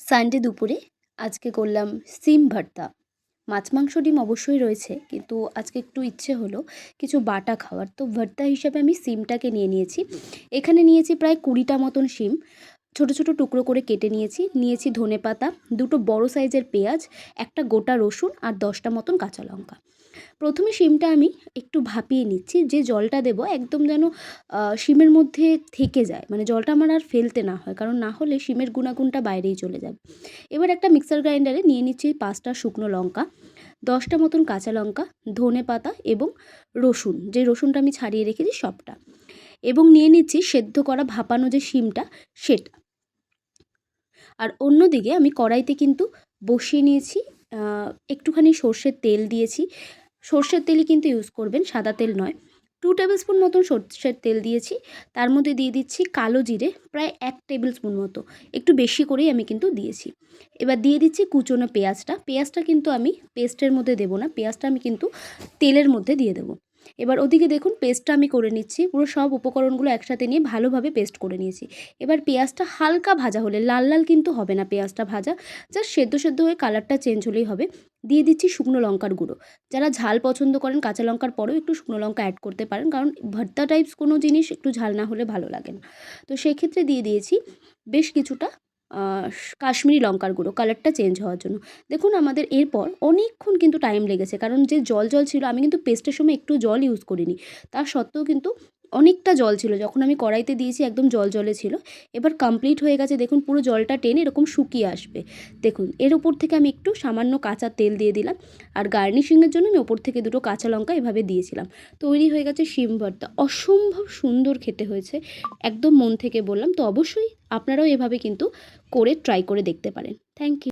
Sunday দুপুরে আজকে করলাম সিম ভর্তা। মাছ মাংস ডিম অবশ্যই রয়েছে, কিন্তু আজকে একটু ইচ্ছে হলো কিছু বাটা খাওয়ার। তো ভর্তা হিসাবে আমি সিমটাকে নিয়েছি। এখানে নিয়েছি প্রায় 20টা মতন সিম। ছোট ছোট টুকরো করে কেটে নিয়েছি ধনেপাতা, দুটো বড় সাইজের পেঁয়াজ, একটা গোটা রসুন আর 10টা মতন কাঁচা লঙ্কা। প্রথমে শিমটা আমি একটু ভাপিয়ে নিচ্ছি, যে জলটা দেবো একদম যেন শিমের মধ্যে থেকে যায়, মানে জলটা আমার আর ফেলতে না হয়, কারণ না হলে শিমের গুণাগুণটা বাইরেই চলে যাবে। এবার একটা মিক্সার গ্রাইন্ডারে নিয়ে নিচ্ছি 5টা শুকনো লঙ্কা, 10টা মতন কাঁচা লঙ্কা, ধনে পাতা এবং রসুন, যে রসুনটা আমি ছাড়িয়ে রেখেছি সবটা, এবং নিয়ে নিচ্ছি সেদ্ধ করা ভাপানো যে শিমটা সেটা। আর অন্যদিকে আমি কড়াইতে কিন্তু বসিয়ে নিয়েছি, একটুখানি সর্ষের তেল দিয়েছি। সর্ষের তেলই কিন্তু ইউজ করবেন, সাদা তেল নয়। 2 টেবিল স্পুন মতন সর্ষের তেল দিয়েছি। তার মধ্যে দিয়ে দিচ্ছি কালো জিরে প্রায় 1 টেবিল স্পুন মতো, একটু বেশি করেই আমি কিন্তু দিয়েছি। এবার দিয়ে দিচ্ছি কুচনো পেঁয়াজটা কিন্তু আমি পেস্টের মধ্যে দেবো না, পেঁয়াজটা আমি কিন্তু তেলের মধ্যে দিয়ে দেবো। এবার ওদিকে দেখুন পেস্টটা আমি করে নিচ্ছি, পুরো সব উপকরণগুলো একসাথে নিয়ে ভালোভাবে পেস্ট করে নিয়েছি। এবার পেঁয়াজটা হালকা ভাজা হলে, লাল লাল কিন্তু হবে না পেঁয়াজটা ভাজা, জাস্ট সেদ্ধ হয়ে কালারটা চেঞ্জ হলেই হবে। দিয়ে দিচ্ছি শুকনো লঙ্কার গুঁড়ো। যারা ঝাল পছন্দ করেন কাঁচা লঙ্কার পরেও একটু শুকনো লঙ্কা অ্যাড করতে পারেন, কারণ ভর্তা টাইপস কোনো জিনিস একটু ঝাল না হলে ভালো লাগে না। তো সেই ক্ষেত্রে দিয়ে দিয়েছি বেশ কিছুটা কাশ্মীরি লঙ্কার গুঁড়ো, কালারটা চেঞ্জ হওয়ার জন্য। দেখুন আমাদের এরপর অনেকক্ষণ কিন্তু টাইম লেগেছে, কারণ যে জল ছিল, আমি কিন্তু পেস্টের সময় একটু জল ইউজ করিনি, তার সত্ত্বেও কিন্তু অনেকটা জল ছিল। যখন আমি কড়াইতে দিয়েছি একদম জলে ছিল। এবার কমপ্লিট হয়ে গেছে, দেখুন পুরো জলটা টেনে এরকম শুকিয়ে আসবে। দেখুন এর উপর থেকে আমি একটু সামান্য কাঁচা তেল দিয়ে দিলাম, আর গার্নিশিংয়ের জন্য আমি ওপর থেকে দুটো কাঁচা লঙ্কা এভাবে দিয়েছিলাম। তৈরি হয়ে গেছে শিম ভর্তা, অসম্ভব সুন্দর খেতে হয়েছে, একদম মন থেকে বললাম। তো অবশ্যই আপনারাও এভাবে কিন্তু করে ট্রাই করে দেখতে পারেন। Thank you.